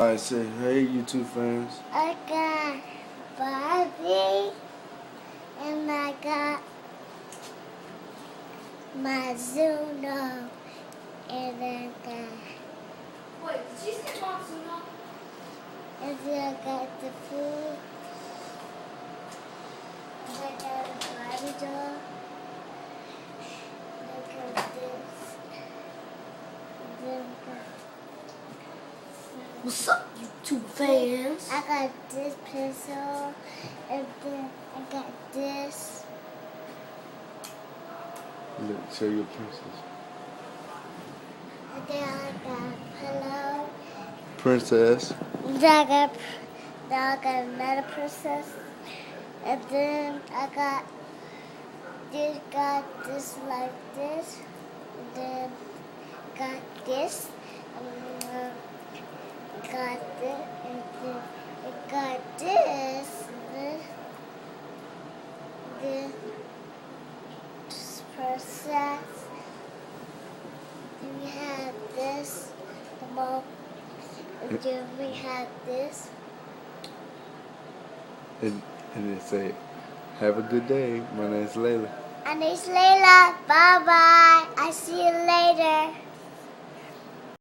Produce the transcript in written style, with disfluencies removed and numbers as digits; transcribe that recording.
I say, hey, YouTube fans. I got Barbie, and I got my Zuno, and I got. Wait, did you say Monsuno? And then I got the food. And I got a Barbie doll. And I got this. And then I got. What's up, YouTube fans? I got this pencil, and then I got this. Look, show your princess. And then I got pillow. Princess. And then I got another princess. And then I got this like this. And then got this. And then got this. And then I got this. And then this princess. And we had this. The mom. And then we had this. And it say, have a good day. My name's Layla. And it's Layla. Bye-bye. I see you later.